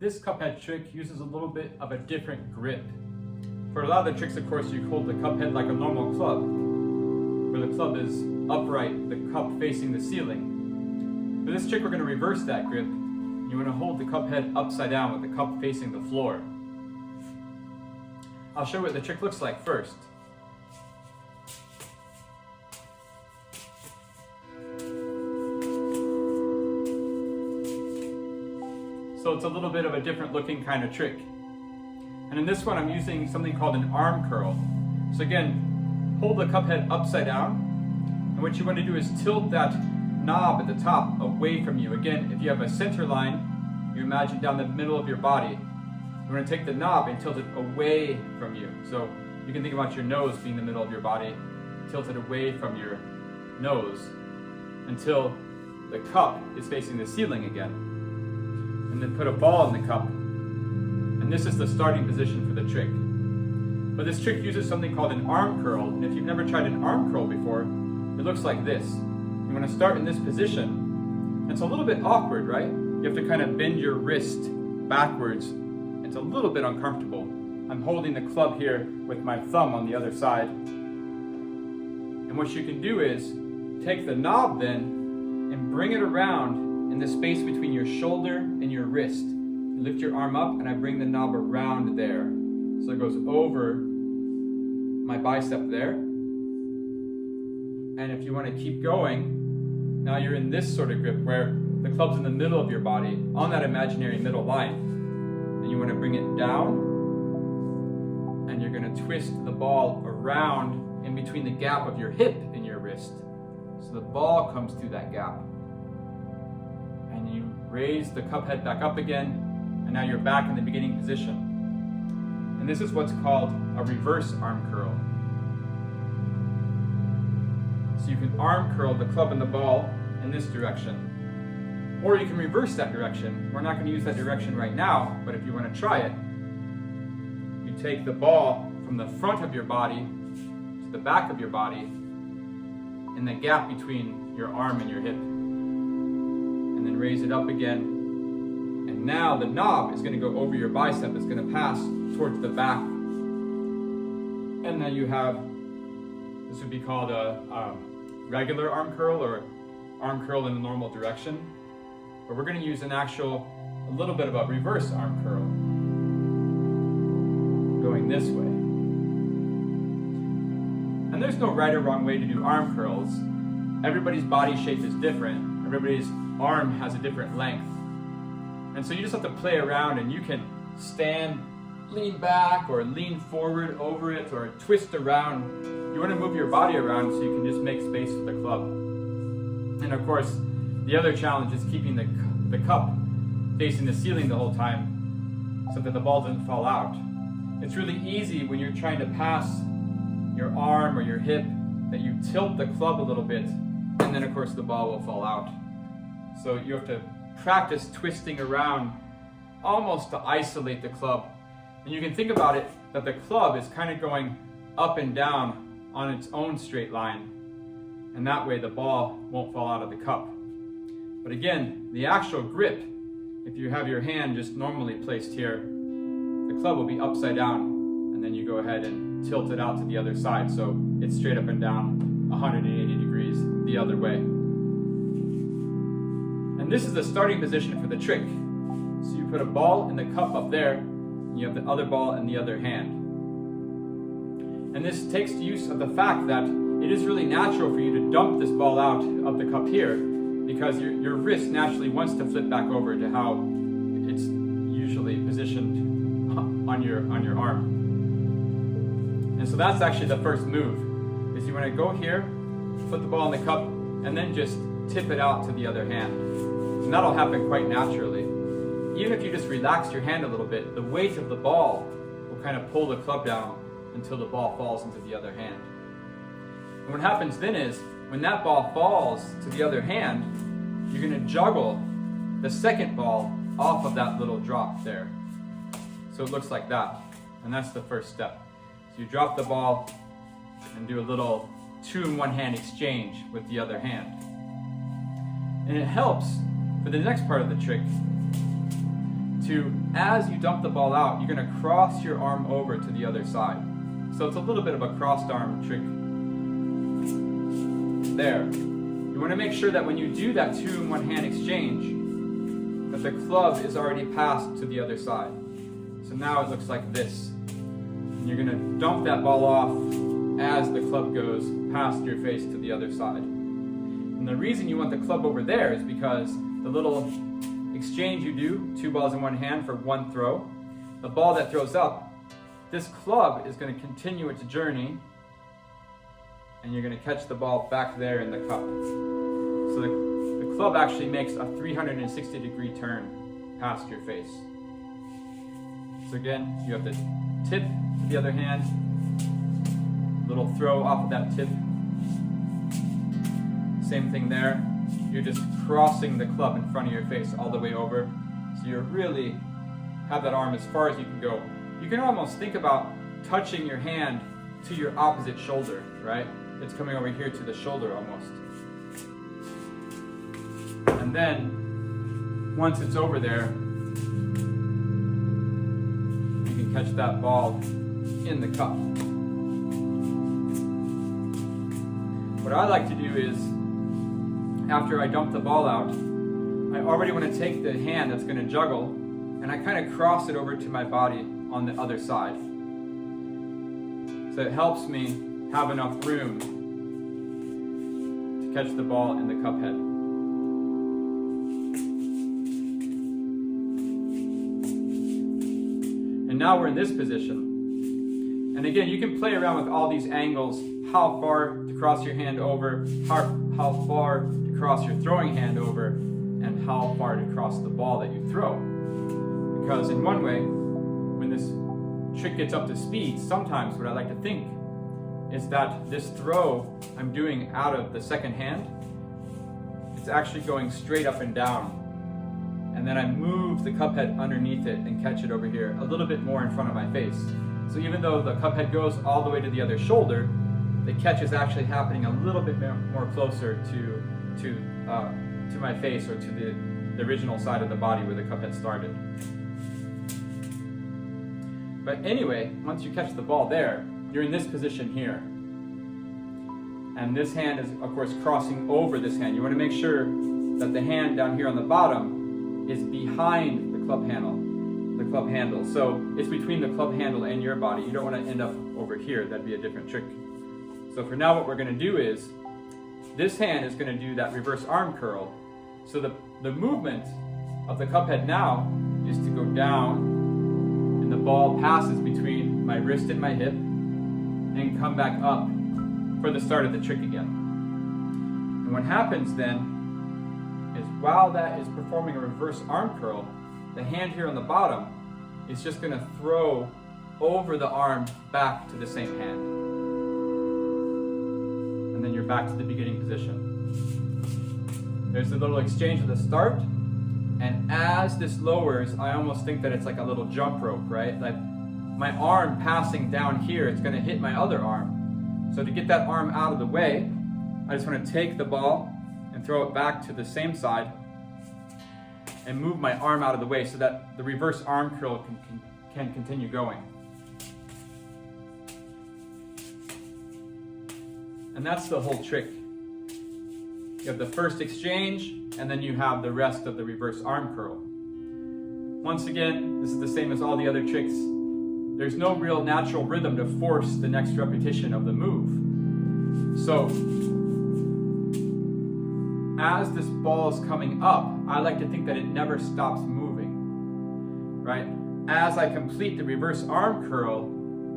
This Cuphead trick uses a little bit of a different grip. For a lot of the tricks, of course, you hold the Cuphead like a normal club, where the club is upright, the cup facing the ceiling. For this trick, we're going to reverse that grip. You want to hold the Cuphead upside down with the cup facing the floor. I'll show you what the trick looks like first. So it's a little bit of a different looking kind of trick. And in this one, I'm using something called an arm curl. So again, hold the Cuphead upside down. And what you want to do is tilt that knob at the top away from you. Again, if you have a center line, you imagine down the middle of your body. You want to take the knob and tilt it away from you. So you can think about your nose being the middle of your body, tilt it away from your nose until the cup is facing the ceiling again. And then put a ball in the cup. And this is the starting position for the trick. But this trick uses something called an arm curl. And if you've never tried an arm curl before, it looks like this. You want to start in this position. It's a little bit awkward, right? You have to kind of bend your wrist backwards. It's a little bit uncomfortable. I'm holding the club here with my thumb on the other side. And what you can do is take the knob then and bring it around in the space between your shoulder and your wrist. You lift your arm up and I bring the knob around there. So it goes over my bicep there. And if you want to keep going, now you're in this sort of grip where the club's in the middle of your body on that imaginary middle line. Then you want to bring it down and you're going to twist the ball around in between the gap of your hip and your wrist. So the ball comes through that gap. And you raise the Cuphead back up again, and now you're back in the beginning position. And this is what's called a reverse arm curl. So you can arm curl the club and the ball in this direction. Or you can reverse that direction. We're not going to use that direction right now, but if you want to try it, you take the ball from the front of your body to the back of your body in the gap between your arm and your hip. And then raise it up again. And now the knob is going to go over your bicep. It's going to pass towards the back. And then you have, this would be called a regular arm curl or arm curl in the normal direction. But we're going to use a little bit of a reverse arm curl. Going this way. And there's no right or wrong way to do arm curls. Everybody's body shape is different. Everybody's arm has a different length. And so you just have to play around and you can stand, lean back or lean forward over it or twist around. You want to move your body around so you can just make space for the club. And of course, the other challenge is keeping the cup facing the ceiling the whole time so that the ball doesn't fall out. It's really easy when you're trying to pass your arm or your hip that you tilt the club a little bit and then of course the ball will fall out. So you have to practice twisting around almost to isolate the club. And you can think about it that the club is kind of going up and down on its own straight line. And that way the ball won't fall out of the cup. But again, the actual grip, if you have your hand just normally placed here, the club will be upside down. And then you go ahead and tilt it out to the other side. So it's straight up and down 180 degrees the other way. And this is the starting position for the trick. So you put a ball in the cup up there, and you have the other ball in the other hand. And this takes use of the fact that it is really natural for you to dump this ball out of the cup here because your wrist naturally wants to flip back over to how it's usually positioned on your arm. And so that's actually the first move, is you want to go here, put the ball in the cup, and then just tip it out to the other hand. And that'll happen quite naturally. Even if you just relax your hand a little bit, the weight of the ball will kind of pull the club down until the ball falls into the other hand. And what happens then is, when that ball falls to the other hand, you're going to juggle the second ball off of that little drop there. So it looks like that. And that's the first step. So you drop the ball and do a little 2-in-1 hand exchange with the other hand. And it helps for the next part of the trick to, as you dump the ball out, you're going to cross your arm over to the other side. So it's a little bit of a crossed arm trick there. You want to make sure that when you do that 2-in-1 exchange, that the club is already passed to the other side. So now it looks like this. And you're going to dump that ball off as the club goes past your face to the other side. And the reason you want the club over there is because the little exchange you do, 2 balls in 1 hand for 1 throw, the ball that throws up, this club is going to continue its journey, and you're going to catch the ball back there in the cup. So the club actually makes a 360-degree turn past your face. So again, you have the tip to the other hand, little throw off of that tip. Same thing there. You're just crossing the club in front of your face all the way over. So you really have that arm as far as you can go. You can almost think about touching your hand to your opposite shoulder, right? It's coming over here to the shoulder almost. And then, once it's over there, you can catch that ball in the cup. What I like to do is, after I dump the ball out, I already want to take the hand that's going to juggle, and I kind of cross it over to my body on the other side. So it helps me have enough room to catch the ball in the cup head. And now we're in this position. And again, you can play around with all these angles, how far to cross your hand over, how far to cross your throwing hand over, and how far to cross the ball that you throw. Because in one way, when this trick gets up to speed, sometimes what I like to think is that this throw I'm doing out of the second hand, it's actually going straight up and down. And then I move the cup head underneath it and catch it over here a little bit more in front of my face. So even though the cup head goes all the way to the other shoulder, the catch is actually happening a little bit more closer to my face, or to the original side of the body where the cup head started. But anyway, once you catch the ball there, you're in this position here. And this hand is, of course, crossing over this hand. You want to make sure that the hand down here on the bottom is behind the club handle. So it's between the club handle and your body. You don't want to end up over here. That'd be a different trick. So for now, what we're going to do is, this hand is going to do that reverse arm curl. So the movement of the cup head now is to go down, and the ball passes between my wrist and my hip, and come back up for the start of the trick again. And what happens then is, while that is performing a reverse arm curl, the hand here on the bottom is just going to throw over the arm back to the same hand. And then you're back to the beginning position. There's a little exchange at the start, and as this lowers, I almost think that it's like a little jump rope, right? Like my arm passing down here, it's going to hit my other arm. So to get that arm out of the way, I just want to take the ball and throw it back to the same side and move my arm out of the way so that the reverse arm curl can continue going. And that's the whole trick. You have the first exchange, and then you have the rest of the reverse arm curl. Once again, this is the same as all the other tricks. There's no real natural rhythm to force the next repetition of the move. So, as this ball is coming up, I like to think that it never stops moving, right? As I complete the reverse arm curl,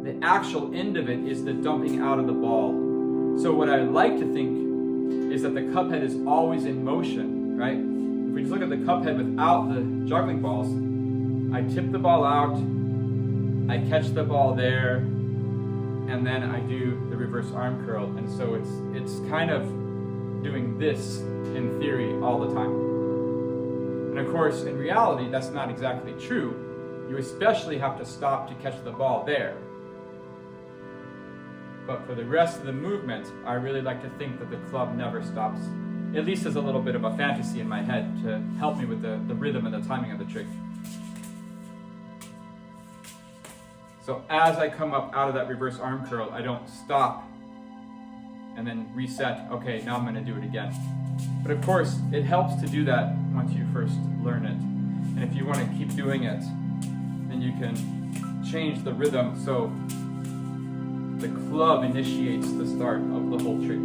the actual end of it is the dumping out of the ball. So what I like to think is that the cup head is always in motion, right? If we just look at the cup head without the juggling balls, I tip the ball out, I catch the ball there, and then I do the reverse arm curl. And so it's kind of doing this in theory all the time. And of course, in reality, that's not exactly true. You especially have to stop to catch the ball there. But for the rest of the movement, I really like to think that the club never stops, at least as a little bit of a fantasy in my head to help me with the rhythm and the timing of the trick. So as I come up out of that reverse arm curl, I don't stop and then reset. Okay, now I'm going to do it again. But of course, it helps to do that once you first learn it. And if you want to keep doing it, then you can change the rhythm so the club initiates the start of the whole trick.